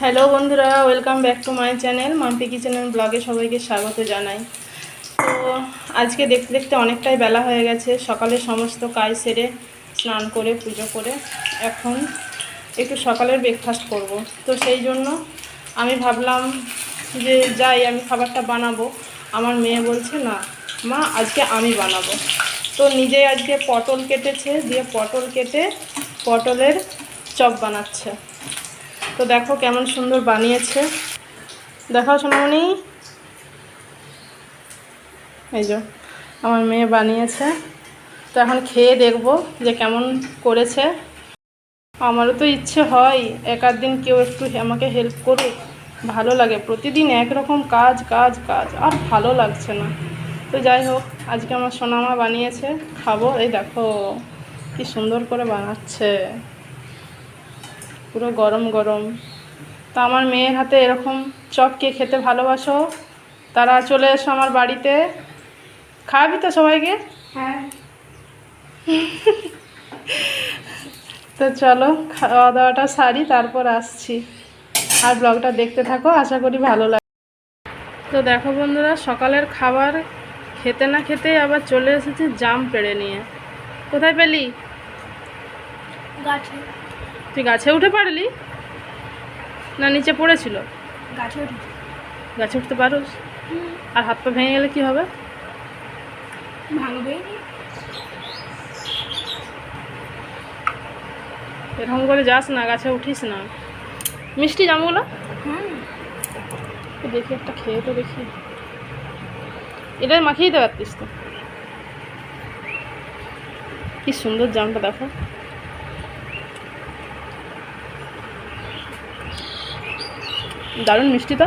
Hello বন্ধুরা, welcome back to my channel Mampi kitchen and ব্লগে সবাইকে স্বাগত জানাই। তো আজকে দেখতে দেখতে অনেকটাই বেলা হয়ে গেছে। সকালে সমস্ত কাজ সেরে স্নান করে পুজো করে এখন একটু সকালের ব্রেকফাস্ট করব। তো সেই জন্য আমি ভাবলাম যে যাই আমি খাবারটা বানাবো। আমার মেয়ে বলছে না মা আজকে আমি বানাবো। তো নিজেই আজকে পটল কেটেছে, দিয়ে পটল কেটে পটলের চপ বানাচ্ছে। তো দেখো কেমন সুন্দর বানিয়েছে, দেখাও সোনামণি। এই যে আমার মেয়ে বানিয়েছে। তো এখন খেয়ে দেখবো যে কেমন করেছে। আমারও তো ইচ্ছে হয় এক আধ দিন কেউ একটু আমাকে হেল্প করুক, ভালো লাগে। প্রতিদিন একরকম কাজ কাজ কাজ আর ভালো লাগছে না। তো যাই হোক, আজকে আমার সোনামা বানিয়েছে, খাবো। এই দেখো কি সুন্দর করে বানাচ্ছে, পুরো গরম গরম। তো আমার মেয়ের হাতে এরকম চপ কে খেতে ভালোবাসো তারা চলে এসো আমার বাড়িতে। খাওয়াবি তো সবাইকে? হ্যাঁ। তো চলো খাওয়া দাওয়াটা সারি, তারপর আসছি। আর ব্লগটা দেখতে থাকো, আশা করি ভালো লাগে। তো দেখো বন্ধুরা, সকালের খাবার খেতে না খেতেই আবার চলে এসেছি জাম পেড়ে নিয়ে। কোথায় পেলি? গাছে। তুই গাছে উঠে পারলি না নিচে পড়েছিল? গাছে উঠেছে। গাছে উঠতে পারোস? আর হাত পা ভেঙে গেলে কি হবে? ভাঙবে। এরকম করে যাস না, গাছে উঠিস না। মিষ্টি জামগুলো দেখি, একটা খেয়ে তো দেখি। এটা মাখিয়ে দিতে পারতিস তো। কি সুন্দর জামটা দেখো, দারুণ মিষ্টি তো।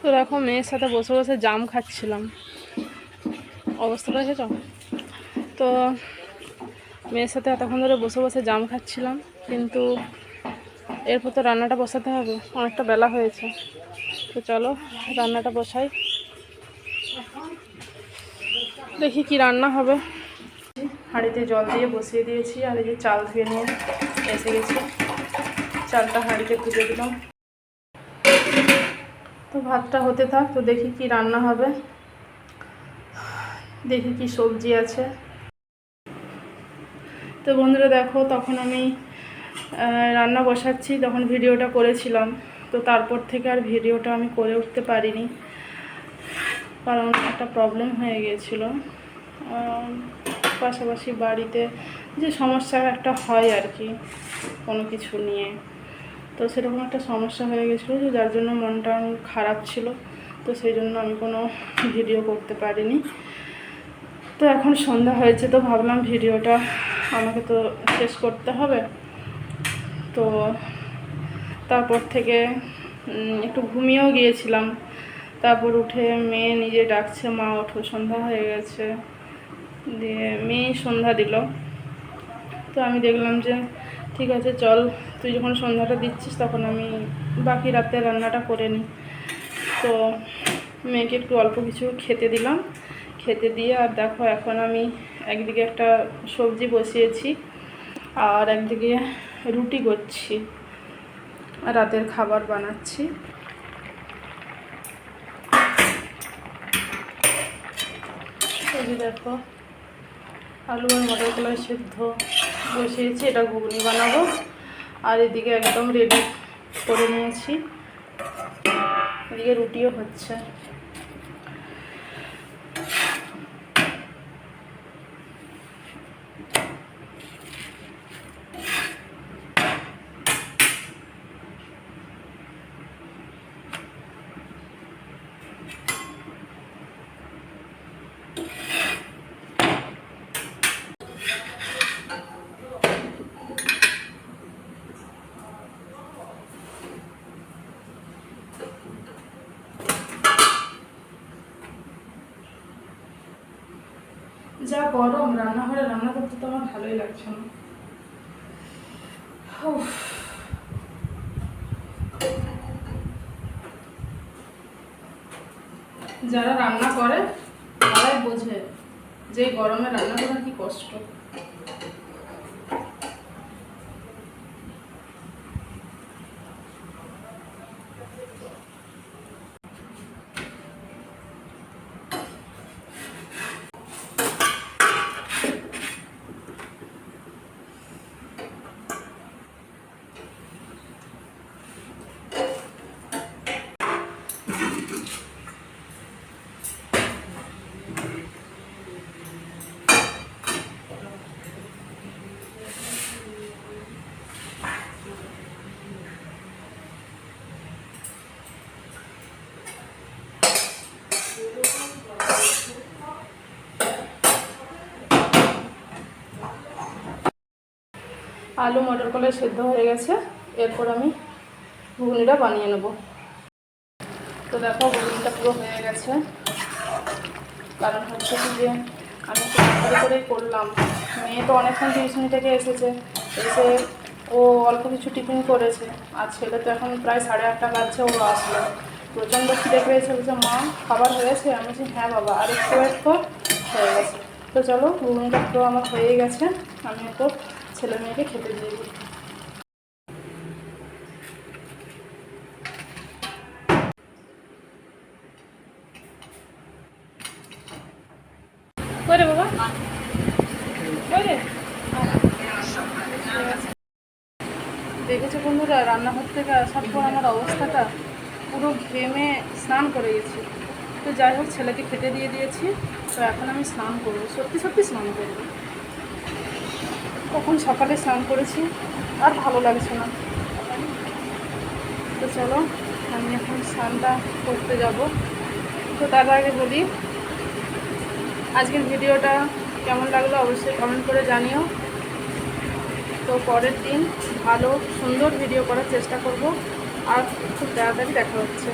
তো দেখো মেয়ের সাথে বসে বসে জাম খাচ্ছিলাম, অবস্থাটা দেখেছ? তো মেয়ের সাথে এতক্ষণ ধরে বসে বসে জাম খাচ্ছিলাম, কিন্তু এরপর তো রান্নাটা বসাতে হবে, অনেকটা বেলা হয়েছে। তো চলো রান্নাটা বসাই, দেখি কি রান্না হবে। হাঁড়িতে জল দিয়ে বসিয়ে দিয়েছি, আর এই যে চাল ধুয়ে নিয়ে এসে গেছি। চালটা হাঁড়িতে তুলে দিলাম। তো ভাতটা হতে থাক, তো দেখি কি রান্না হবে, দেখি কি সবজি আছে। তো বন্ধুরা দেখো, তখন আমি রান্না বসাচ্ছি, তখন ভিডিওটা করেছিলাম। তো তারপর থেকে আর ভিডিওটা আমি করে উঠতে পারিনি, কারণ একটা প্রবলেম হয়ে গিয়েছিল। পাশাপাশি বাড়িতে যে সমস্যা একটা হয় আর কি কোনো কিছু নিয়ে, তো সেরকম একটা সমস্যা হয়ে গেছিলো, যে যার জন্য মনটা খারাপ ছিল। তো সেই জন্য আমি কোনো ভিডিও করতে পারিনি। তো এখন সন্ধ্যা হয়েছে, তো ভাবলাম ভিডিওটা আমাকে তো শেষ করতে হবে। তো তারপর থেকে একটু ঘুমিয়েও গিয়েছিলাম। তারপর উঠে মেয়ে নিজে ডাকছে, মা ওঠো সন্ধ্যা হয়ে গেছে। দিয়ে মেয়ে সন্ধ্যা দিল। তো আমি দেখলাম যে ঠিক আছে চল, তুই যখন সন্ধ্যাটা দিচ্ছিস তখন আমি বাকি রাতে রান্নাটা করে নিই। তো মেয়েকে একটু অল্প কিছু খেতে দিলাম, খেতে দিয়ে আর দেখো এখন আমি একদিকে একটা সবজি বসিয়েছি, আর একদিকে রুটি করছি, রাতের খাবার বানাচ্ছি। এই দেখো আলু আর মটর কলাই সেদ্ধ বসিয়েছি, এটা ঘুগনি বানাবো। আর এদিকে একদম রেডি করে নিয়েছি, এদিকে রুটিও হচ্ছে। যা গরম, রান্নাঘরে রান্না করতে তো আমার ভালোই লাগছে না। যারা রান্না করে তারাই বোঝে যে গরমে রান্না করা কি কষ্ট। আলু মটর কলাই সেদ্ধ হয়ে গেছে, এরপর আমি ঘুগনিটা বানিয়ে নেব। তো দেখো ঘুগনিটা পুরো হয়ে গেছে, কারণ হচ্ছে কি যে আমি একটু তাড়াতাড়ি করেই করলাম। মেয়ে তো অনেকক্ষণ টিউশনি থেকে এসেছে, এসে ও অল্প কিছু টিফিন করেছে, আর ছেলে তো এখন প্রায় 8:30 বাজছে, ও আসলো। প্রচণ্ড খিদে পেয়েছে, বলছে মা খাবার হয়েছে? আমি বলছি হ্যাঁ বাবা, আর একটু ওয়েট কর, হয়ে গেছে। তো চলো ঘুগনিটা পুরো আমার হয়ে গেছে, আমি তো ছেলে মেয়েকে খেতে দিয়ে দিই। কই রে বাবা, কই রে? দেখেছো বন্ধুরা, রান্নাঘর থেকে আসার পর আমার অবস্থাটা পুরো ঘেমে স্নান করে গেছি। তো যাই হোক, ছেলেকে খেতে দিয়ে দিয়েছি, তো এখন আমি স্নান করবো, সত্যি সত্যি স্নান করবো। কখন সকালে স্নান করেছি, আর ভালো লাগছে না। তো চলো আমি এখন স্নানটা করতে যাব। তো তার আগে বলি, আজকের ভিডিওটা কেমন লাগলো অবশ্যই কমেন্ট করে জানিও। তো পরের দিন ভালো সুন্দর ভিডিও করার চেষ্টা করব, আর খুব তাড়াতাড়ি দেখা হচ্ছে।